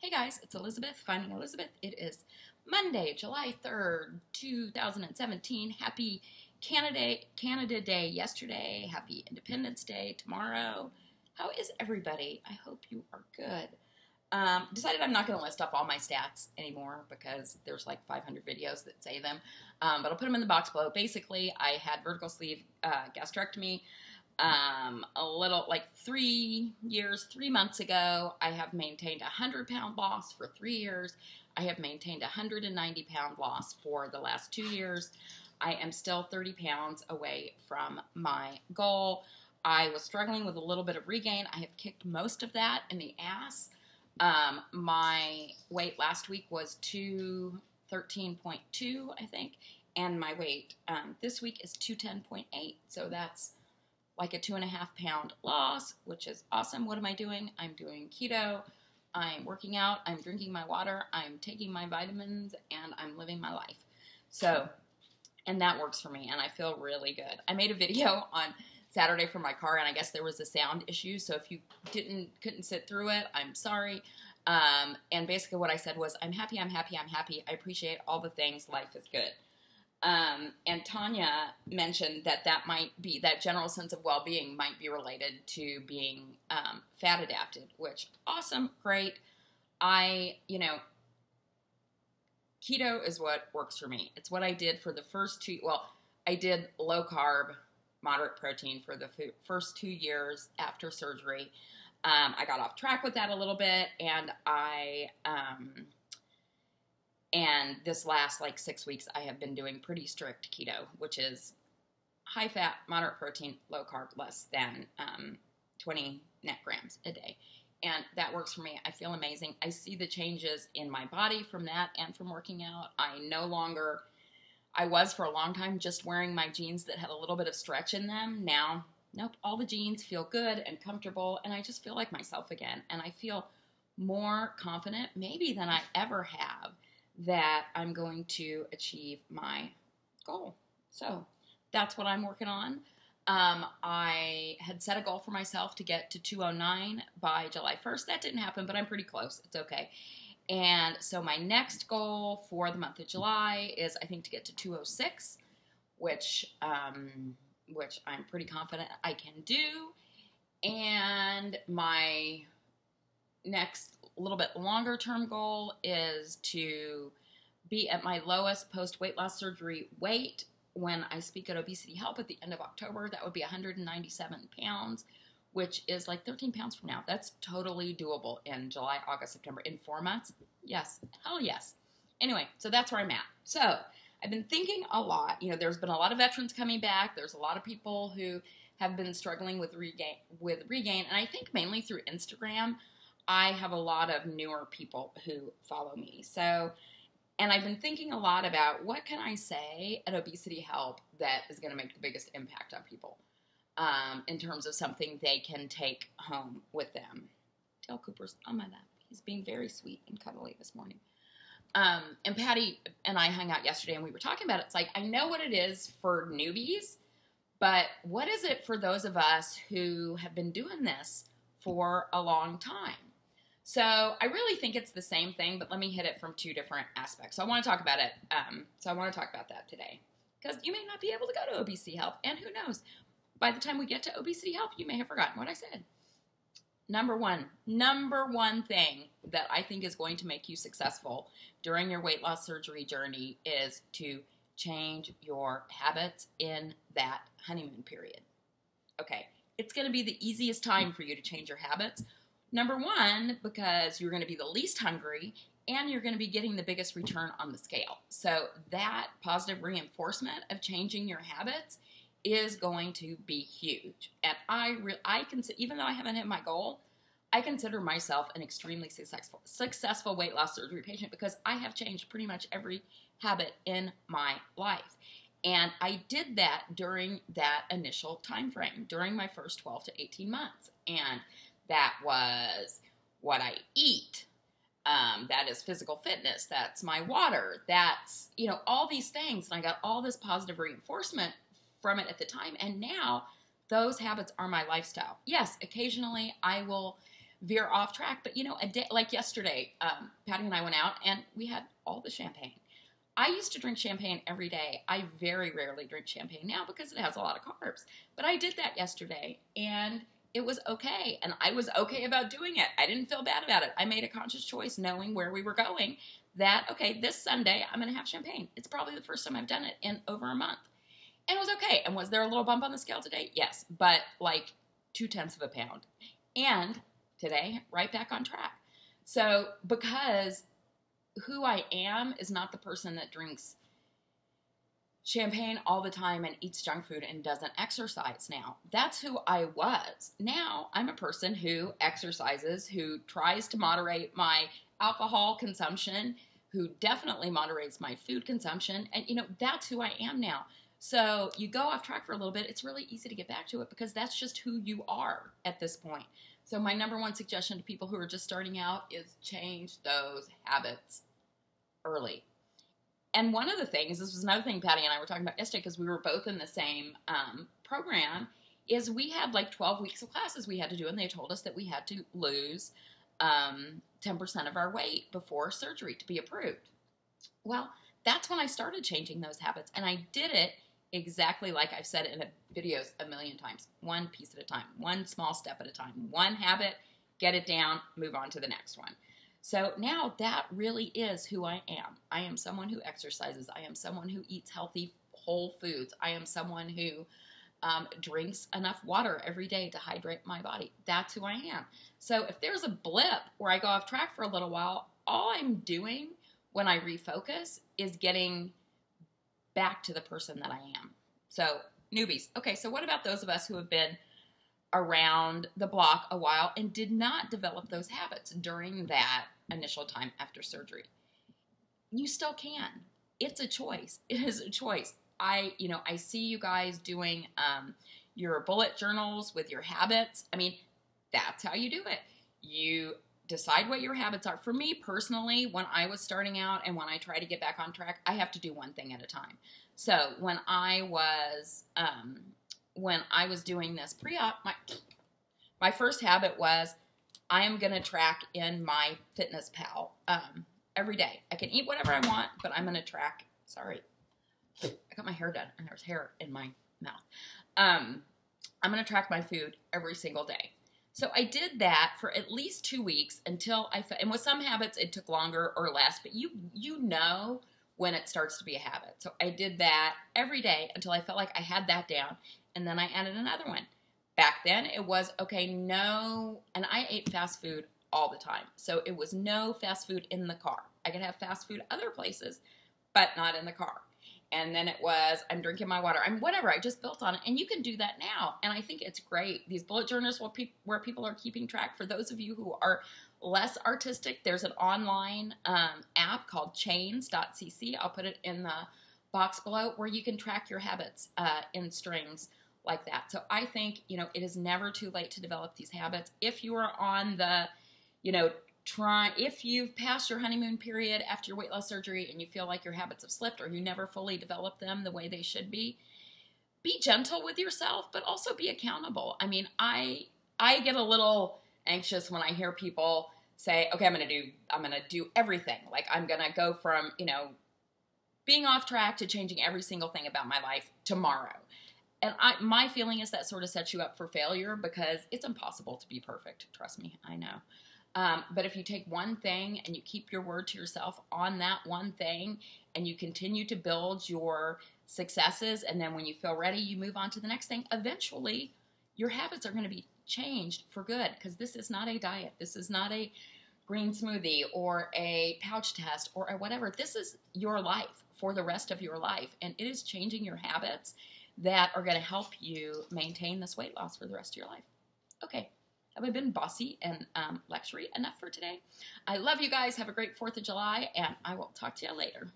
Hey guys, it's Elizabeth, Finding Elizabeth. It is Monday, July 3rd, 2017. Happy Canada Day yesterday. Happy Independence Day tomorrow. How is everybody? I hope you are good. Decided I'm not going to list off all my stats anymore because there's like 500 videos that say them. But I'll put them in the box below. Basically, I had vertical sleeve gastrectomy. A little, like 3 months ago. I have maintained a 100-pound loss for 3 years. I have maintained a 190-pound loss for the last 2 years. I am still 30 pounds away from my goal. I was struggling with a little bit of regain. I have kicked most of that in the ass. My weight last week was 213.2, I think, and my weight this week is 210.8, so that's like a 2.5-pound loss, which is awesome. What am I doing? I'm doing keto, I'm working out, I'm drinking my water, I'm taking my vitamins, and I'm living my life. So, and that works for me, and I feel really good. I made a video on Saturday for my car, and I guess there was a sound issue, so if you couldn't sit through it, I'm sorry. And basically what I said was, I'm happy, I'm happy, I'm happy. I appreciate all the things. Life is good. And Tanya mentioned that that general sense of well-being might be related to being fat adapted, which awesome, great. Keto is what works for me. It's what I did for the first I did low carb, moderate protein for the first 2 years after surgery. I got off track with that a little bit, and and this last 6 weeks, I have been doing pretty strict keto, which is high fat, moderate protein, low carb, less than 20 net grams a day. And that works for me. I feel amazing. I see the changes in my body from that and from working out. I was for a long time just wearing my jeans that had a little bit of stretch in them. Now, nope, all the jeans feel good and comfortable, and I just feel like myself again. And I feel more confident maybe than I ever have that I'm going to achieve my goal. So that's what I'm working on. I had set a goal for myself to get to 209 by July 1st. That didn't happen, but I'm pretty close. It's okay. And so my next goal for the month of July is, I think, to get to 206, which I'm pretty confident I can do. And my next little bit longer term goal is to be at my lowest post weight loss surgery weight when I speak at Obesity Help at the end of October. That would be 197 pounds, which is like 13 pounds from now. That's totally doable in July, August, September, in 4 months. Yes, hell yes. Anyway, so that's where I'm at. So I've been thinking a lot. There's been a lot of veterans coming back. There's a lot of people who have been struggling with regain, and I think mainly through Instagram. I have a lot of newer people who follow me. And I've been thinking a lot about what can I say at Obesity Help that is going to make the biggest impact on people in terms of something they can take home with them. Dale Cooper's on my lap. He's being very sweet and cuddly this morning. And Patty and I hung out yesterday, and we were talking about it. It's like, I know what it is for newbies, but what is it for those of us who have been doing this for a long time? So I really think it's the same thing, but let me hit it from two different aspects. So I want to talk about it. So I want to talk about that today, because you may not be able to go to Obesity Help, and who knows? By the time we get to Obesity Help, you may have forgotten what I said. Number one thing that I think is going to make you successful during your weight loss surgery journey is to change your habits in that honeymoon period. Okay, it's going to be the easiest time for you to change your habits. Number one, because you're going to be the least hungry, and you're going to be getting the biggest return on the scale. So that positive reinforcement of changing your habits is going to be huge. And I even though I haven't hit my goal, I consider myself an extremely successful weight loss surgery patient, because I have changed pretty much every habit in my life. And I did that during that initial time frame, during my first 12 to 18 months. And that was what I eat. That is physical fitness. That's my water. That's, all these things. And I got all this positive reinforcement from it at the time. And now those habits are my lifestyle. Yes, occasionally I will veer off track. But, you know, a day like yesterday, Patty and I went out and we had all the champagne. I used to drink champagne every day. I very rarely drink champagne now because it has a lot of carbs. But I did that yesterday, and it was okay. And I was okay about doing it. I didn't feel bad about it. I made a conscious choice knowing where we were going that, okay, this Sunday I'm going to have champagne. It's probably the first time I've done it in over a month. And it was okay. And was there a little bump on the scale today? Yes, but like 0.2 pounds. And today, right back on track. So because who I am is not the person that drinks champagne all the time and eats junk food and doesn't exercise now. That's who I was. Now I'm a person who exercises, who tries to moderate my alcohol consumption, who definitely moderates my food consumption. And, you know, that's who I am now. So you go off track for a little bit. It's really easy to get back to it because that's just who you are at this point. So my number one suggestion to people who are just starting out is change those habits early. And one of the things, this was another thing Patty and I were talking about yesterday because we were both in the same program, is we had like 12 weeks of classes we had to do, and they told us that we had to lose 10% of our weight before surgery to be approved. Well, that's when I started changing those habits, and I did it exactly like I've said in videos a million times. One piece at a time, one small step at a time, one habit, get it down, move on to the next one. So now that really is who I am. I am someone who exercises. I am someone who eats healthy, whole foods. I am someone who drinks enough water every day to hydrate my body. That's who I am. So if there's a blip where I go off track for a little while, all I'm doing when I refocus is getting back to the person that I am. So newbies. Okay, so what about those of us who have been around the block a while and did not develop those habits during that initial time after surgery? You still can. It's a choice. It is a choice. I see you guys doing your bullet journals with your habits. I mean, that's how you do it. You decide what your habits are. For me personally, when I was starting out and when I try to get back on track, I have to do one thing at a time. So when I was doing this pre-op, my first habit was I am going to track in my Fitness Pal every day. I can eat whatever I want, but I'm going to track. Sorry, I got my hair done and there's hair in my mouth. I'm going to track my food every single day. So I did that for at least 2 weeks until and with some habits it took longer or less, but you know when it starts to be a habit. So I did that every day until I felt like I had that down, and then I added another one. Back then it was, okay, no, and I ate fast food all the time. So it was no fast food in the car. I could have fast food other places, but not in the car. And then it was, I'm drinking my water. I'm whatever. I just built on it. And you can do that now. And I think it's great. These bullet journals where people are keeping track. For those of you who are less artistic, there's an online app called chains.cc. I'll put it in the box below, where you can track your habits in strings like that. So I think, it is never too late to develop these habits. If you are on the, if you've passed your honeymoon period after your weight loss surgery and you feel like your habits have slipped or you never fully developed them the way they should be gentle with yourself, but also be accountable. I mean, I get a little anxious when I hear people say, okay, I'm going to do everything. Like I'm going to go from, being off track to changing every single thing about my life tomorrow. And my feeling is that sort of sets you up for failure because it's impossible to be perfect. Trust me, I know. But if you take one thing and you keep your word to yourself on that one thing and you continue to build your successes, and then when you feel ready, you move on to the next thing, eventually your habits are going to be changed for good, because this is not a diet. This is not a green smoothie or a pouch test or a whatever. This is your life for the rest of your life, and it is changing your habits that are going to help you maintain this weight loss for the rest of your life. Okay. Have I been bossy and lectury enough for today? I love you guys. Have a great 4th of July, and I will talk to you later.